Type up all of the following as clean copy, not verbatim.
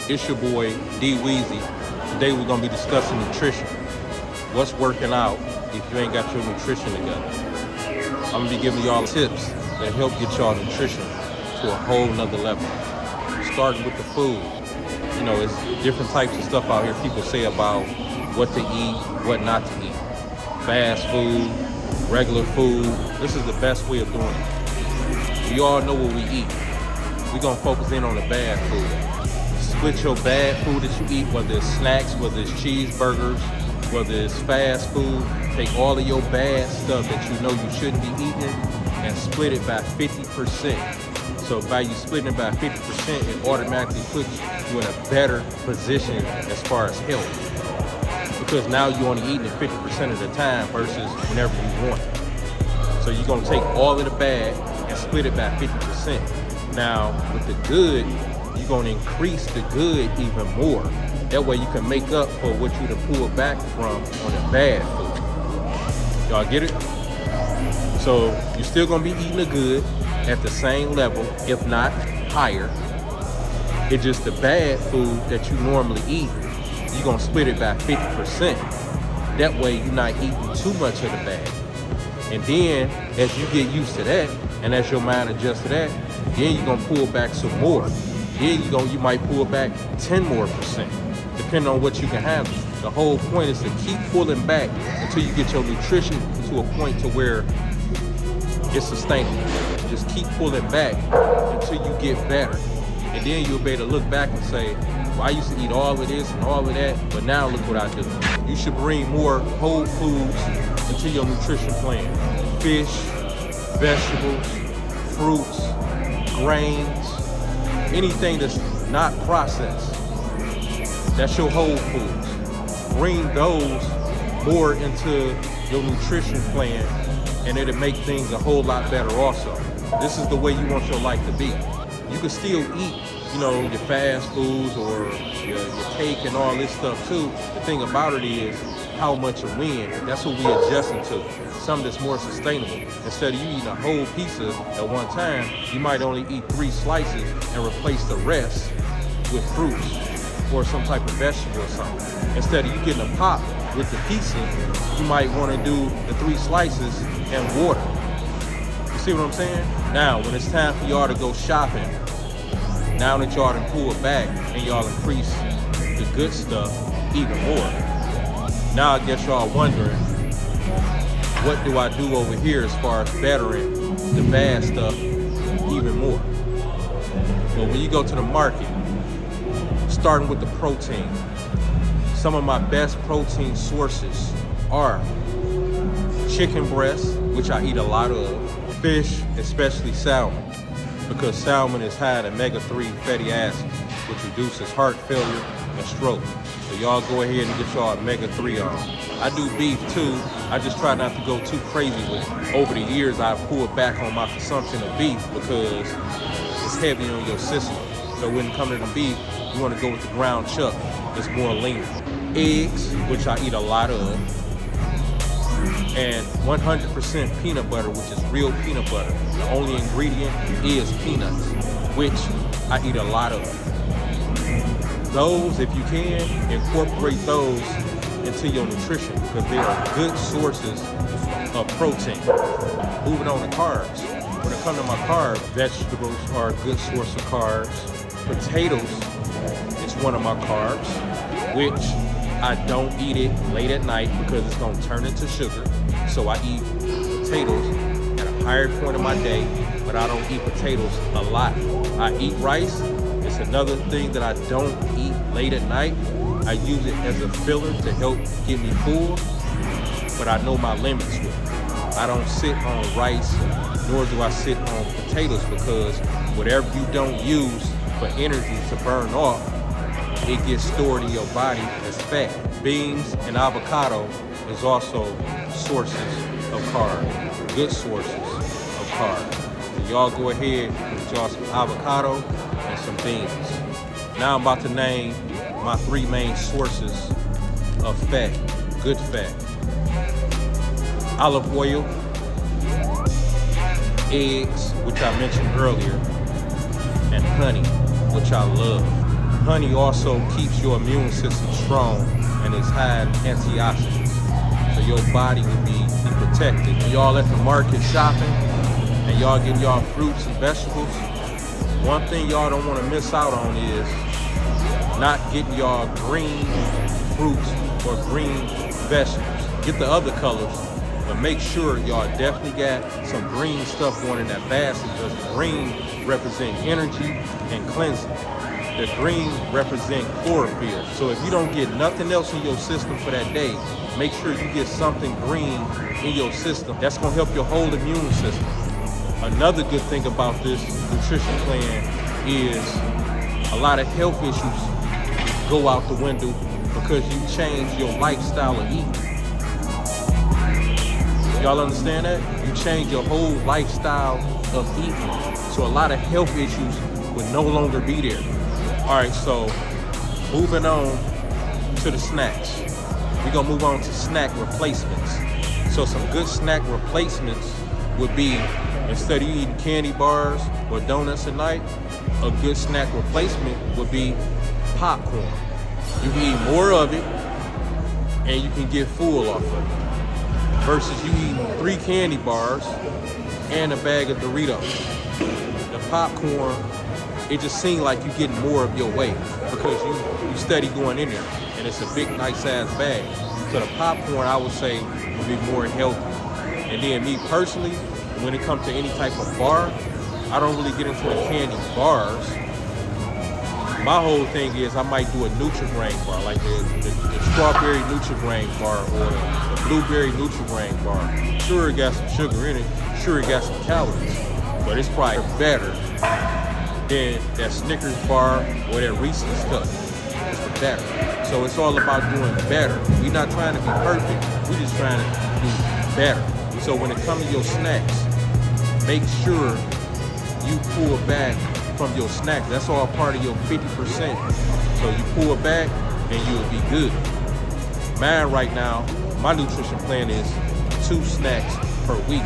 It's your boy, D Weezy. Today we're gonna be discussing nutrition. What's working out if you ain't got your nutrition together? I'm gonna be giving y'all tips that help get y'all nutrition to a whole nother level. Starting with the food. You know, it's different types of stuff out here people say about what to eat, what not to eat. Fast food, regular food. This is the best way of doing it. We all know what we eat. We're gonna focus in on the bad food. Split your bad food that you eat, whether it's snacks, whether it's cheeseburgers, whether it's fast food. Take all of your bad stuff that you know you shouldn't be eating and split it by 50%. So by you splitting it by 50%, it automatically puts you in a better position as far as health. Because now you're only eating it 50% of the time versus whenever you want it. So you're gonna take all of the bad and split it by 50%. Now with the good, you're gonna increase the good even more. That way you can make up for what you done pulled back from on the bad food. Y'all get it? So you're still gonna be eating the good at the same level, if not higher. It's just the bad food that you normally eat, you're gonna split it by 50%. That way you're not eating too much of the bad. And then as you get used to that, and as your mind adjusts to that, then you're gonna pull back some more. Then you might pull back 10 more percent, depending on what you can handle. The whole point is to keep pulling back until you get your nutrition to a point to where it's sustainable. Just keep pulling back until you get better. And then you'll be able to look back and say, well, I used to eat all of this and all of that, but now look what I do. You should bring more whole foods into your nutrition plan. Fish, vegetables, fruits, grains, anything that's not processed. That's your whole foods. Bring those more into your nutrition plan and it'll make things a whole lot better also. This is the way you want your life to be. You can still eat, you know, your fast foods or your cake and all this stuff too. The thing about it is how much and when. That's what we adjusting to. Something that's more sustainable. Instead of you eating a whole pizza at one time, you might only eat 3 slices and replace the rest with fruits or some type of vegetable or something. Instead of you getting a pop with the pizza, you might want to do the 3 slices and water. You see what I'm saying? Now, when it's time for y'all to go shopping, now that y'all done pulled back and y'all increase the good stuff even more, now I guess y'all wondering, what do I do over here as far as bettering the bad stuff even more? Well, when you go to the market, starting with the protein, some of my best protein sources are chicken breast, which I eat a lot of, fish, especially salmon, because salmon is high in omega-3 fatty acids, which reduces heart failure and stroke. So y'all go ahead and get y'all omega-3 on. I do beef too. I just try not to go too crazy with it. Over the years, I've pulled back on my consumption of beef because it's heavy on your system. So when it comes to the beef, you want to go with the ground chuck. It's more lean. Eggs, which I eat a lot of, and 100% peanut butter, which is real peanut butter. The only ingredient is peanuts, which I eat a lot of. Those, if you can, incorporate those into your nutrition because they are good sources of protein. Moving on to carbs. When it comes to my carbs, vegetables are a good source of carbs. Potatoes is one of my carbs, which I don't eat it late at night because it's gonna turn into sugar. So I eat potatoes at a higher point of my day, but I don't eat potatoes a lot. I eat rice. It's another thing that I don't eat late at night. I use it as a filler to help get me full, but I know my limits with it. I don't sit on rice, nor do I sit on potatoes because whatever you don't use for energy to burn off, it gets stored in your body as fat. Beans and avocado is also sources of carbs, good sources of carbs. So y'all go ahead and get y'all some avocado and some beans. Now I'm about to name my 3 main sources of fat, good fat. Olive oil, eggs, which I mentioned earlier, and honey, which I love. Honey also keeps your immune system strong and is high in antioxidants. So your body will be protected. When y'all at the market shopping and y'all getting y'all fruits and vegetables, one thing y'all don't want to miss out on is not getting y'all green fruits or green vegetables. Get the other colors, but make sure y'all definitely got some green stuff going in that basket, because green represent energy and cleansing. The green represent chlorophyll. So if you don't get nothing else in your system for that day, make sure you get something green in your system. That's gonna help your whole immune system. Another good thing about this nutrition plan is a lot of health issues go out the window because you change your lifestyle of eating. Y'all understand that? You change your whole lifestyle of eating. So a lot of health issues would no longer be there. All right, so moving on to the snacks. We're gonna move on to snack replacements. So some good snack replacements would be, instead of you eating candy bars or donuts at night, a good snack replacement would be popcorn. You can eat more of it and you can get full off of it, versus you eating 3 candy bars and a bag of Doritos. The popcorn, it just seems like you're getting more of your weight because you steady going in there, and it's a big, nice size bag. So the popcorn, I would say, would be more healthy. And then me personally, when it comes to any type of bar, I don't really get into the candy bars. My whole thing is I might do a Nutri-Grain bar, like the strawberry Nutri-Grain bar or the blueberry Nutri-Grain bar. Sure, it got some sugar in it. Sure, it got some calories, but it's probably better than that Snickers bar or that Reese's stuff. It's better. So it's all about doing better. We're not trying to be perfect. We're just trying to do better. So when it comes to your snacks, make sure you pull back from your snacks. That's all part of your 50%. So you pull back and you'll be good. Mine right now, my nutrition plan is 2 snacks per week,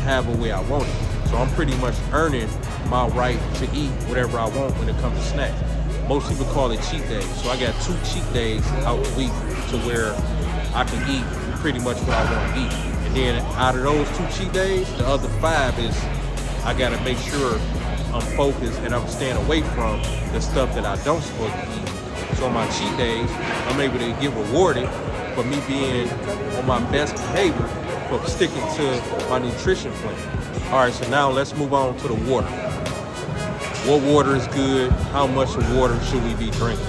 however way I want it. So I'm pretty much earning my right to eat whatever I want when it comes to snacks. Most people call it cheat days. So I got 2 cheat days out the week to where I can eat pretty much what I want to eat. And then out of those 2 cheat days, the other 5 is I gotta make sure I'm focused and I'm staying away from the stuff that I don't supposed to eat. So on my cheat days, I'm able to get rewarded for me being on my best behavior for sticking to my nutrition plan. All right, so now let's move on to the water. What water is good? How much of water should we be drinking?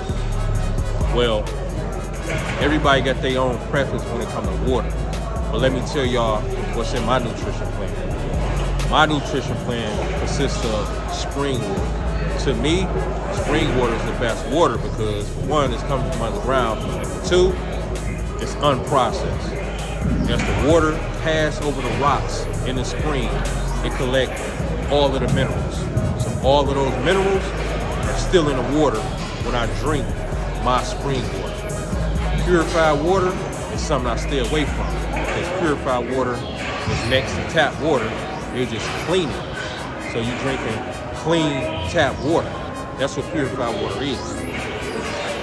Well, everybody got their own preference when it comes to water. But let me tell y'all what's in my nutrition plan. My nutrition plan consists of spring water. To me, spring water is the best water because, for one, it's coming from underground, and for 2, it's unprocessed. As the water passes over the rocks in the spring, it collects all of the minerals. So all of those minerals are still in the water when I drink my spring water. Purified water is something I stay away from because purified water is next to tap water. They just clean it. So you're drinking clean tap water. That's what purified water is.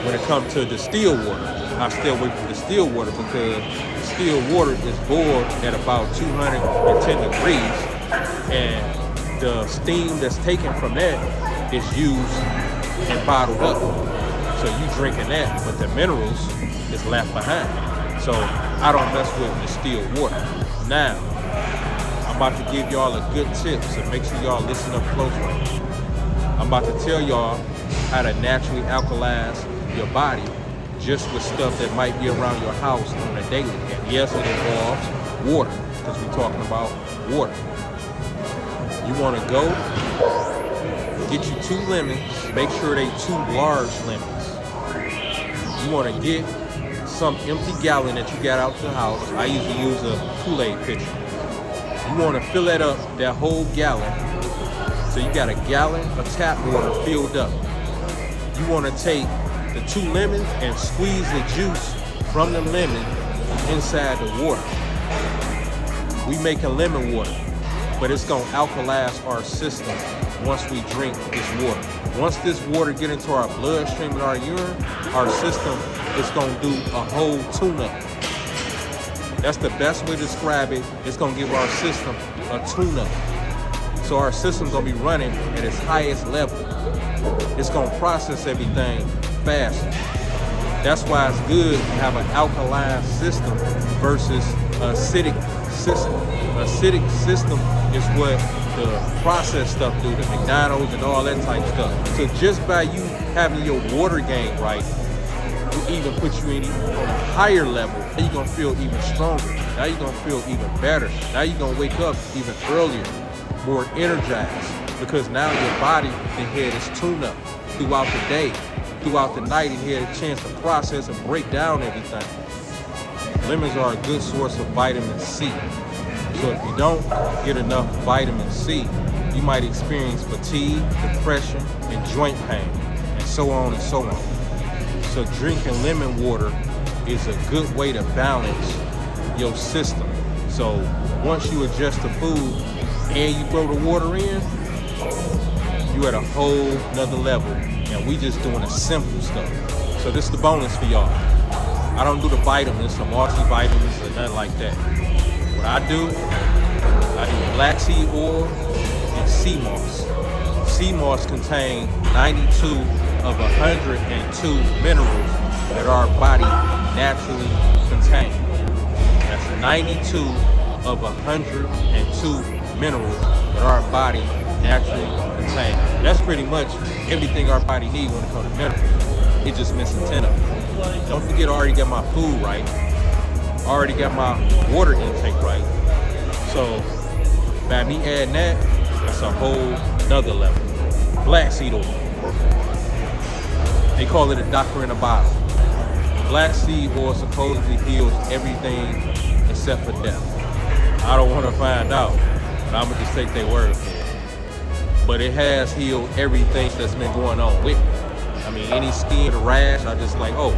When it comes to distilled water, I stay away from distilled water because distilled water is boiled at about 210 degrees, and the steam that's taken from that is used and bottled up. So you drinking that, but the minerals is left behind. So I don't mess with distilled water. Now, I'm about to give y'all a good tip, so make sure y'all listen up closely. I'm about to tell y'all how to naturally alkalize your body just with stuff that might be around your house on a daily. And yes, it involves water, because we're talking about water. You want to go get you 2 lemons. Make sure they 2 large lemons. You want to get some empty gallon that you got out the house. I usually use a Kool-Aid pitcher. You want to fill that up, that whole gallon. So you got a gallon of tap water filled up. You want to take the 2 lemons and squeeze the juice from the lemon inside the water. We making lemon water, but it's gonna alkalize our system once we drink this water. Once this water get into our bloodstream and our urine, our system is gonna do a whole tune-up. That's the best way to describe it. It's gonna give our system a tune-up. So our system's gonna be running at its highest level. It's gonna process everything faster. That's why it's good to have an alkaline system versus an acidic system. An acidic system is what the processed stuff do, the McDonald's and all that type stuff. So just by you having your water game right, will even put you on a higher level. Now you're gonna feel even stronger. Now you're gonna feel even better. Now you're gonna wake up even earlier, more energized, because now your body and head is tuned up throughout the day, throughout the night, and had a chance to process and break down everything. Lemons are a good source of vitamin C. So if you don't get enough vitamin C, you might experience fatigue, depression, and joint pain, and so on and so on. So drinking lemon water is a good way to balance your system. So once you adjust the food and you throw the water in, you at a whole nother level. And we just doing the simple stuff. So this is the bonus for y'all. I don't do the vitamins, some multivitamins or nothing like that. What I do black seed oil and sea moss. Sea moss contains 92 of 102 minerals that our body naturally contains. That's 92 of 102 minerals that our body naturally contains. That's pretty much everything our body needs when it comes to minerals. It's just missing 10 of them. Don't forget, I already got my food right. I already got my water intake right. So by me adding that, that's a whole nother level. Black seed oil. They call it a doctor in a bottle. Black seed oil supposedly heals everything except for death. I don't want to find out, but I'm gonna just take their word for it. But it has healed everything that's been going on with me. I mean, any skin or rash, I just like, oh,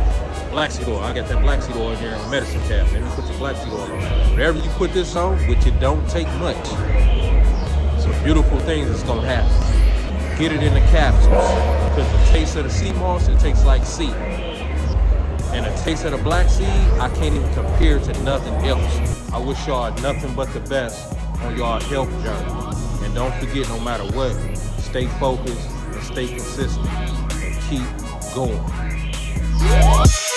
black seed oil. I got that black seed oil in here in the medicine cabinet. Let me put the black seed oil on. Whatever you put this on, which it don't take much, some beautiful things is gonna happen. Get it in the capsules, because the taste of the sea moss, it tastes like sea. And the taste of the black seed, I can't even compare to nothing else. I wish y'all nothing but the best on y'all health journey. And don't forget, no matter what, stay focused and stay consistent and keep going.